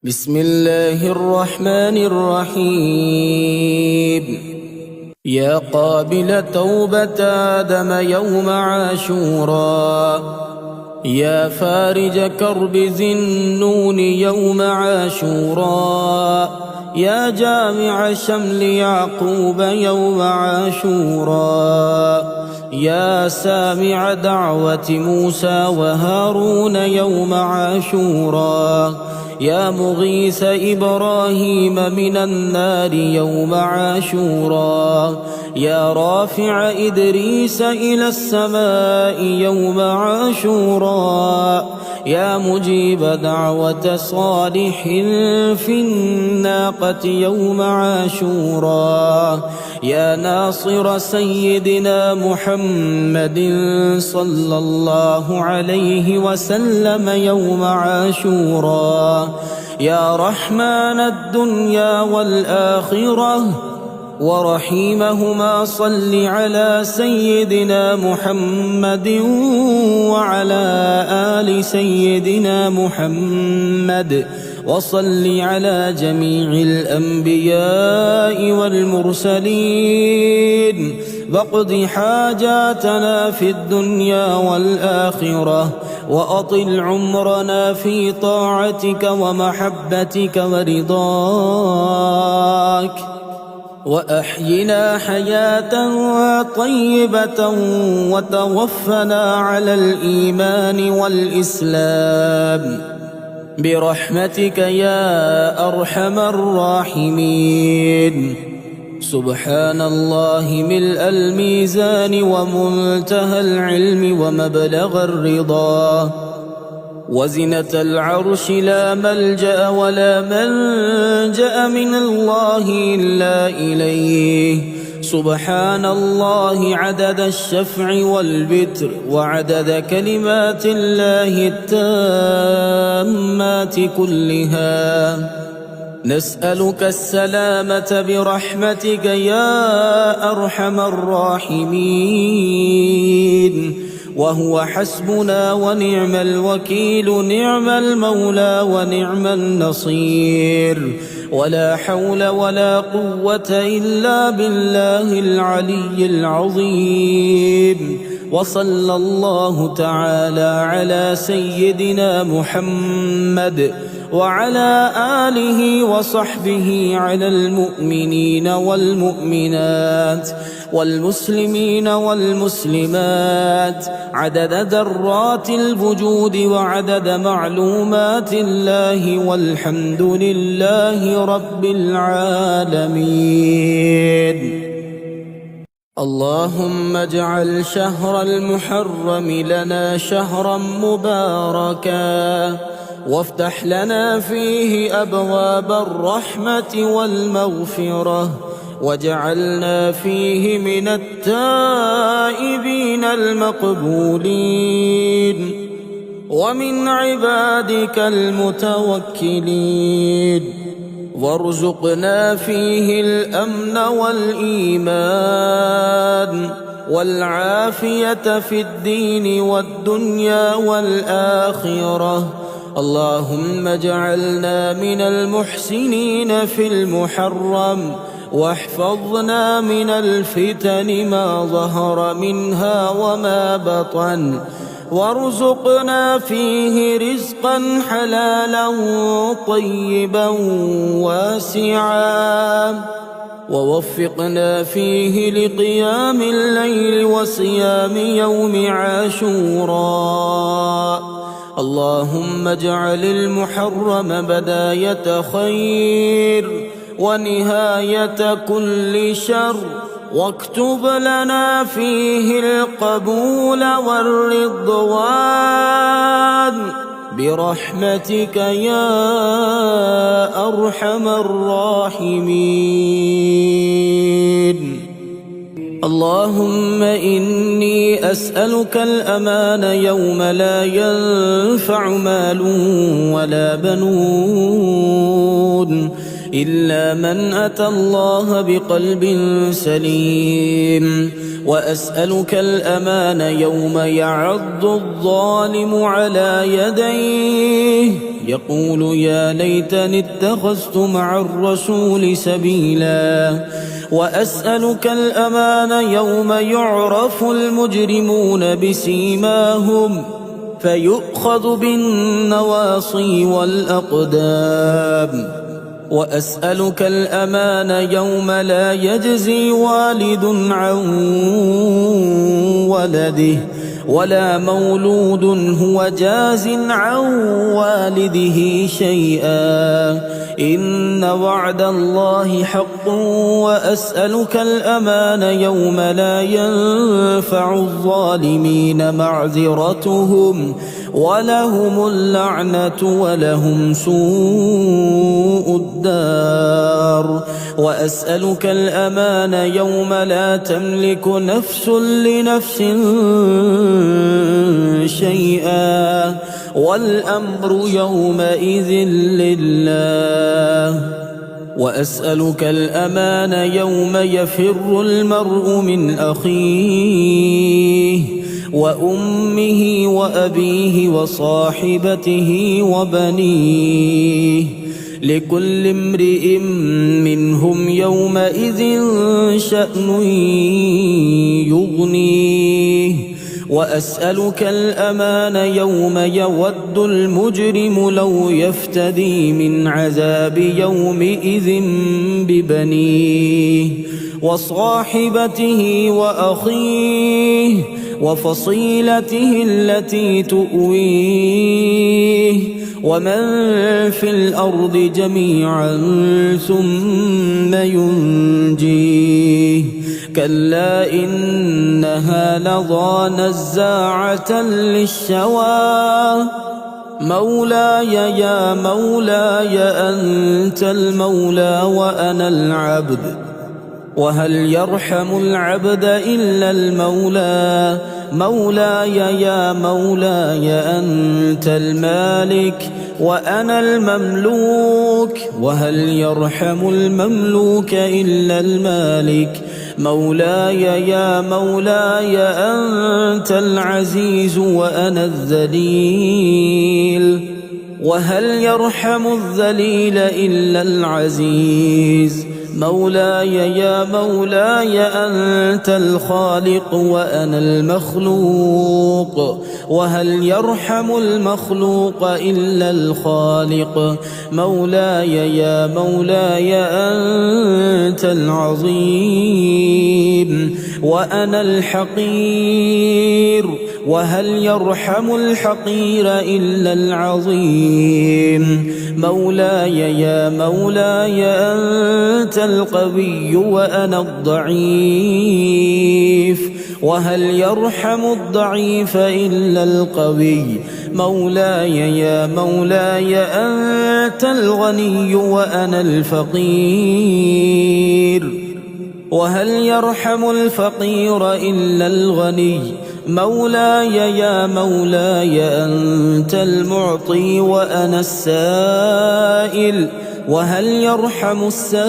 بسم الله الرحمن الرحيم. يا قابل توبة آدم يوم عاشوراء، يا فارج كرب ذي النون يوم عاشوراء، يا جامع شمل يعقوب يوم عاشوراء، يا سامع دعوة موسى وهارون يوم عاشوراء، يا مغيث إبراهيم من النار يوم عاشوراء، يا رافع إدريس إلى السماء يوم عاشوراء، يا مجيب دعوة صالح في الناقة يوم عاشوراء، يا ناصر سيدنا محمد صلى الله عليه وسلم يوم عاشوراء، يا رحمن الدنيا والآخرة ورحيمهما صل على سيدنا محمد وعلى آل سيدنا محمد، وصل على جميع الأنبياء والمرسلين، واقض حاجاتنا في الدنيا والآخرة، وأطل عمرنا في طاعتك ومحبتك ورضاك، وأحينا حياة طيبة وتوفنا على الإيمان والإسلام برحمتك يا أرحم الراحمين. سبحان الله ملء الميزان ومنتهى العلم ومبلغ الرضا، وزنة العرش لا ملجأ ولا منجأ من الله إلا إليه. سبحان الله عدد الشفع والبتر، وعدد كلمات الله التامات كلها. نسألك السلامة برحمتك يا أرحم الراحمين، وهو حسبنا ونعم الوكيل، نعم المولى ونعم النصير، ولا حول ولا قوة إلا بالله العلي العظيم. وصلى الله تعالى على سيدنا محمد وعلى آله وصحبه على المؤمنين والمؤمنات والمسلمين والمسلمات عدد ذرات الوجود وعدد معلومات الله، والحمد لله رب العالمين. اللهم اجعل شهر المحرم لنا شهرا مباركا، وافتح لنا فيه أبواب الرحمة والمغفرة، واجعلنا فيه من التائبين المقبولين ومن عبادك المتوكلين، وارزقنا فيه الأمن والإيمان والعافية في الدين والدنيا والآخرة. اللهم اجعلنا من المحسنين في المحرم، واحفظنا من الفتن ما ظهر منها وما بطن، وارزقنا فيه رزقا حلالا طيبا واسعا، ووفقنا فيه لقيام الليل وصيام يوم عاشوراء. اللهم اجعل المحرم بداية خير ونهاية كل شر، واكتب لنا فيه القبول والرضوان برحمتك يا أرحم الراحمين. اللهم إني أسألك الأمان يوم لا ينفع مال ولا بنون إلا من أتى الله بقلب سليم. وأسألك الأمان يوم يعض الظالم على يديه يقول يا ليتني اتخذت مع الرسول سبيلا. وأسألك الأمان يوم يعرف المجرمون بسيماهم فيؤخذ بالنواصي والأقدام. وأسألك الأمان يوم لا يجزي والد عن ولده ولا مولود هو جاز عن والده شيئا إن وعد الله حق. وأسألك الأمان يوم لا ينفع الظالمين معذرتهم ولهم اللعنة ولهم سوء الدار. وأسألك الأمان يوم لا تملك نفس لنفس شيئا والأمر يومئذ لله. وأسألك الأمان يوم يفر المرء من أخيه وأمه وأبيه وصاحبته وبنيه لكل امرئ منهم يومئذ شأن يغنيه. وأسألك الأمان يوم يود المجرم لو يفتدي من عذاب يومئذ ببنيه وصاحبته وأخيه وفصيلته التي تؤويه ومن في الأرض جميعا ثم ينجيه. كلا إنها لظى نزاعة للشوى مولاي يا مولاي أنت المولى وأنا العبد وهل يرحم العبد إلا المولى. مولاي يا مولاي أنت المالك وأنا المملوك وهل يرحم المملوك إلا المالك. مولاي يا مولاي أنت العزيز وأنا الذليل وهل يرحم الذليل إلا العزيز. مولاي يا مولاي أنت الخالق وأنا المخلوق وهل يرحم المخلوق إلا الخالق. مولاي يا مولاي أنت العظيم وأنا الحقير وهل يرحم الحقير إلا العظيم. مولاي يا مولاي أنت القوي وأنا الضعيف وهل يرحم الضعيف إلا القوي. مولاي يا مولاي أنت الغني وأنا الفقير وهل يرحم الفقير إلا الغني. مولاي يا مولاي أنت المعطي وأنا السائل وهل يرحم السائل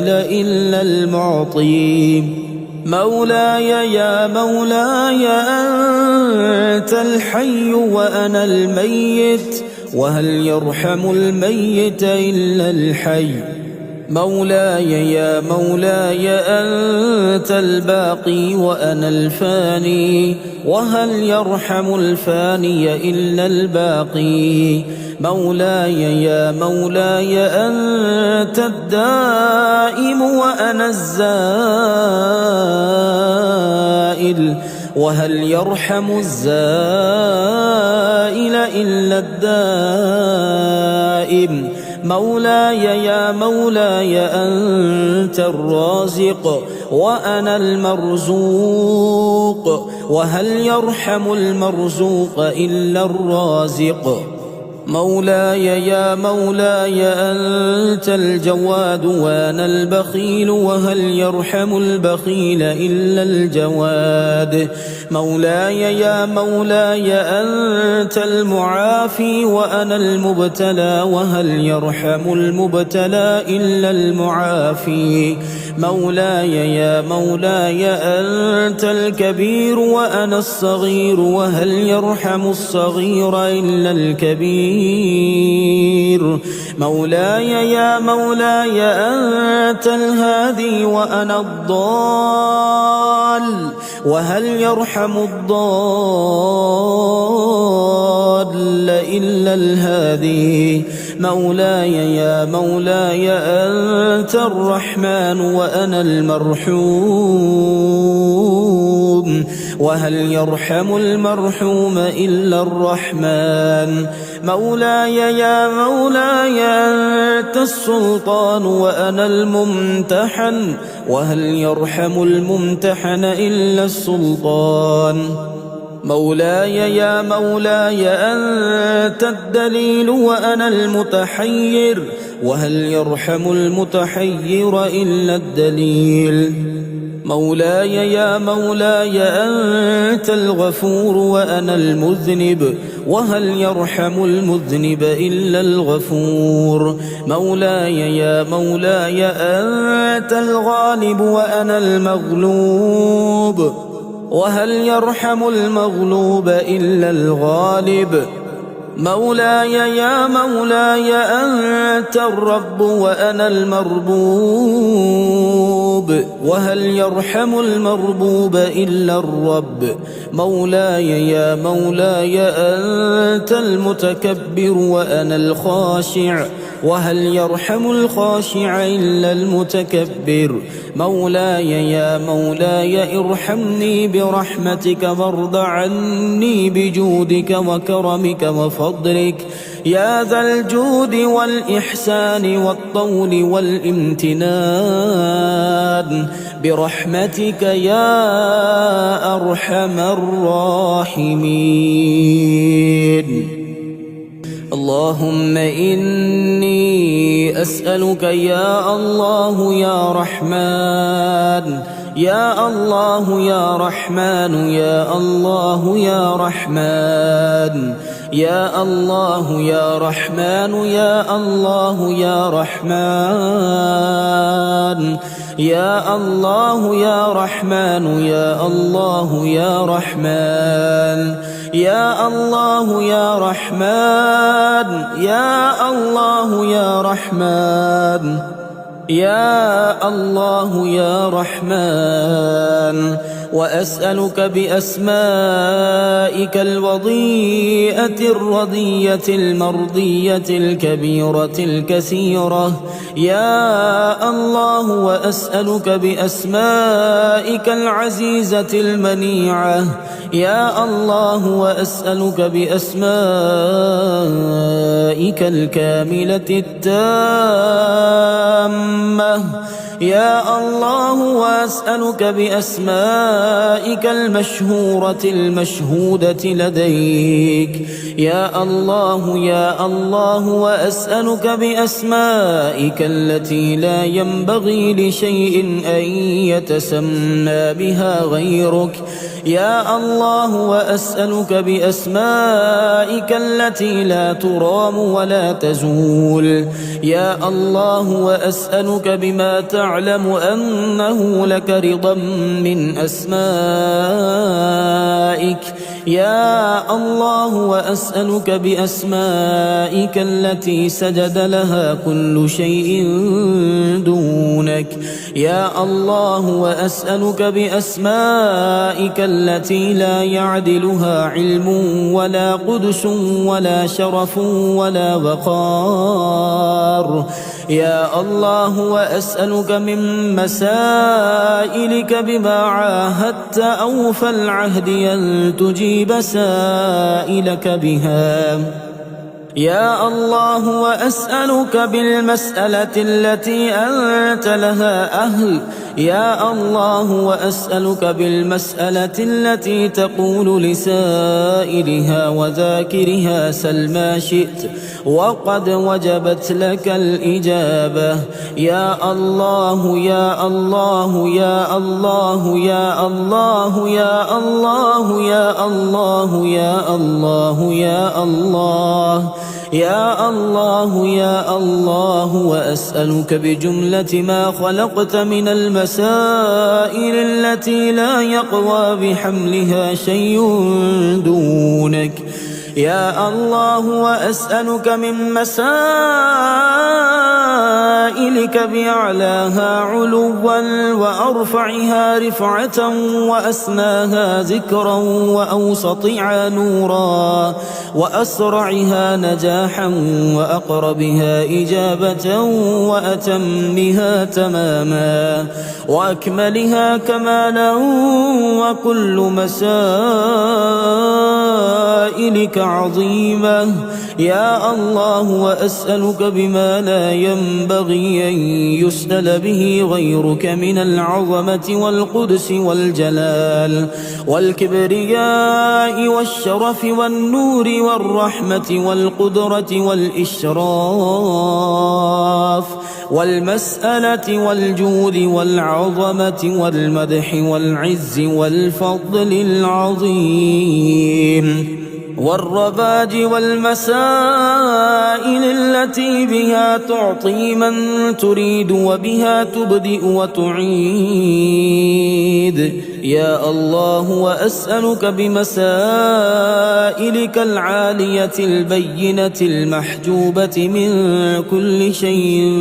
إلا المعطي. مولاي يا مولاي أنت الحي وأنا الميت وهل يرحم الميت إلا الحي. مولاي يا مولاي أنت الباقي وأنا الفاني وهل يرحم الفاني إلا الباقي. مولاي يا مولاي أنت الدائم وأنا الزائل وهل يرحم الزائل إلا الدائم. مولاي يا مولاي أنت الرازق وأنا المرزوق وهل يرحم المرزوق إلا الرازق. مولاي يا مولاي أنت الجواد وأنا البخيل وهل يرحم البخيل إلا الجواد. مولاي يا مولاي أنت المعافي وأنا المبتلى وهل يرحم المبتلى إلا المعافي. مولاي يا مولاي أنت الكبير وأنا الصغير وهل يرحم الصغير إلا الكبير. مولاي يا مولاي أنت الهادي وأنا الضال وهل يرحم الضال إلا الهادي. مولاي يا مولاي أنت الرحمن وأنا المرحوم وهل يرحم المرحوم إلا الرحمن. مولاي يا مولاي أنت السلطان وأنا الممتحن وهل يرحم الممتحن إلا السلطان. مولاي يا مولاي أنت الدليل وأنا المتحير وهل يرحم المتحير إلا الدليل. مولاي يا مولاي أنت الغفور وأنا المذنب وهل يرحم المذنب إلا الغفور. مولاي يا مولاي أنت الغالب وأنا المغلوب وهل يرحم المغلوب إلا الغالب. مولاي يا مولاي أنت الرب وأنا المربوب وهل يرحم المربوب إلا الرب. مولاي يا مولاي أنت المتكبر وأنا الخاشع وهل يرحم الخاشع إلا المتكبر. مولاي يا مولاي ارحمني برحمتك وارض عني بجودك وكرمك وفضلك يا ذا الجود والإحسان والطول والامتنان برحمتك يا أرحم الراحمين. اللهم إني أسألك يا الله يا رحمن يا الله يا رحمن يا الله يا رحمن يا الله يا رحمن يا الله يا رحمن يا الله يا رحمن يا الله يا رحمن يا الله يا رحمن يا الله يا رحمن يا الله يا رحمن. وأسألك بأسمائك الوضيئة الرضية المرضية الكبيرة الكثيرة يا الله. وأسألك بأسمائك العزيزة المنيعة يا الله. وأسألك بأسمائك الكاملة التامة يا الله. وأسألك بأسمائك المشهورة المشهودة لديك يا الله يا الله. وأسألك بأسمائك التي لا ينبغي لشيء أن يتسمى بها غيرك يا الله. وأسألك بأسمائك التي لا ترام ولا تزول يا الله. وأسألك بما تعلم أنه لك رضا من أسمائك يا الله. وأسألك بأسمائك التي سجد لها كل شيء دونك يا الله. وأسألك بأسمائك التي لا يعدلها علم ولا قدس ولا شرف ولا وقار يا الله. وأسألك من مسائلك بما عاهدت أوفى العهد أن تجيب سائلك بها يا الله. وأسألك بالمسألة التي أنت لها أهل يا الله وأسألك بالمسألة التي تقول لسائلها وذاكرها سل ما شئت وقد وجبت لك الإجابة. يا الله يا الله يا الله يا الله يا الله يا الله يا الله يا الله يا الله يا الله وأسألك بجملة ما خلقت من المسائل التي لا يقوى بحملها شيء دونك. يا الله وأسألك من مسائلك بأعلاها علوا وأرفعها رفعة وأسماها ذكرا وأوسطها نورا وأسرعها نجاحا وأقربها إجابة وأتمها تماما وأكملها كمالا وكل مسائلك عظيمة. يا الله وأسألك بما لا ينبغي أن يسأل به غيرك من العظمة والقدس والجلال والكبرياء والشرف والنور والرحمة والقدرة والإشراف والمسألة والجود والعظمة والمدح والعز والفضل العظيم والرباج والمسائل التي بها تعطي من تريد وبها تبدئ وتعيد. يا الله وأسألك بمسائلك العالية البينة المحجوبة من كل شيء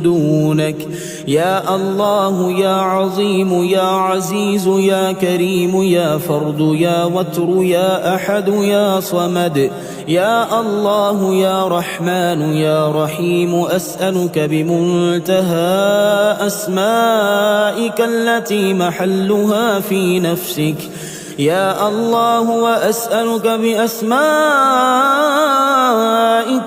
دونك. يا الله يا عظيم يا عزيز يا كريم يا فرد يا وتر يا أحد يا صمد. يا الله يا رحمن يا رحيم أسألك بمنتهى أسمائك التي محلها في نفسك. يا الله وأسألك بأسمائك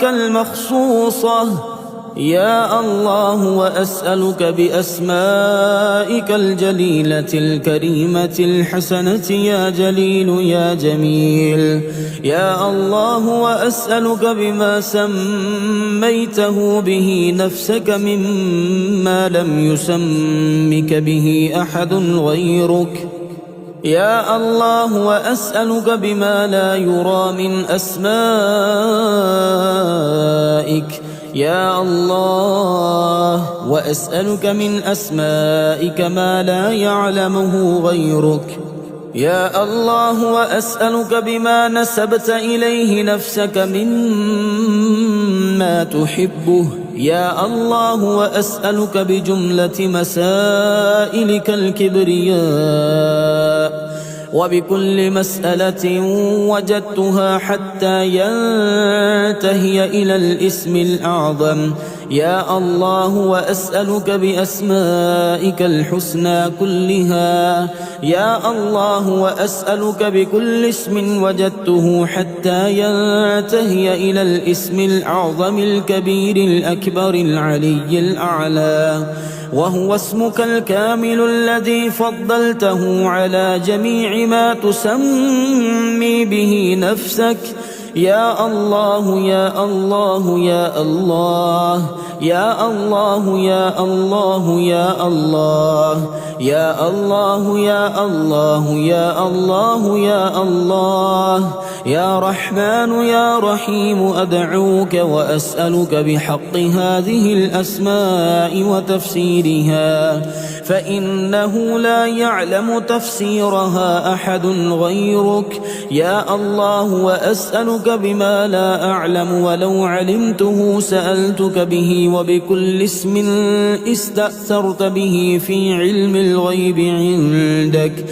المخصوصة. يا الله وأسألك بأسمائك الجليلة الكريمة الحسنة يا جليل يا جميل. يا الله وأسألك بما سميته به نفسك مما لم يسمك به أحد غيرك. يا الله وأسألك بما لا يرى من أسمائك. يا الله وأسألك من أسمائك ما لا يعلمه غيرك. يا الله وأسألك بما نسبت إليه نفسك مما تحبه. يا الله وأسألك بجملة مسائلك الكبرياء وبكل مسألة وجدتها حتى ينتهي إلى الاسم الأعظم. يا الله وأسألك بأسمائك الحسنى كلها. يا الله وأسألك بكل اسم وجدته حتى ينتهي إلى الاسم الأعظم الكبير الأكبر العلي الأعلى، وهو اسمك الكامل الذي فضلته على جميع ما تسمي به نفسك. يا الله يا الله يا الله يا الله يا الله يا الله يا الله يا الله يا الله يا الله يا رحمن يا رحيم، أدعوك وأسألك بحق هذه الأسماء وتفسيرها، فإنه لا يعلم تفسيرها أحد غيرك. يا الله وأسألك بما لا أعلم ولو علمته سألتك به، وبكل اسم استأثرت به في علم الغيب عندك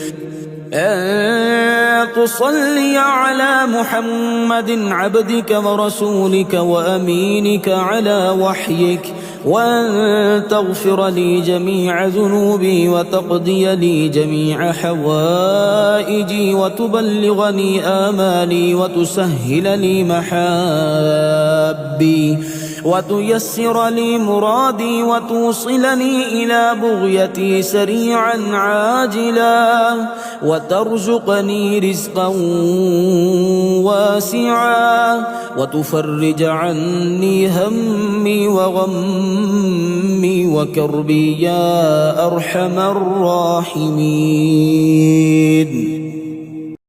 أن تصلي على محمد عبدك ورسولك وأمينك على وحيك، وأن تغفر لي جميع ذنوبي وتقضي لي جميع حوائجي وتبلغني آمالي وتسهل لي محابي. وتيسر لي مرادي وتوصلني إلى بغيتي سريعا عاجلا وترزقني رزقا واسعا وتفرج عني همي وغمي وكربي يا أرحم الراحمين.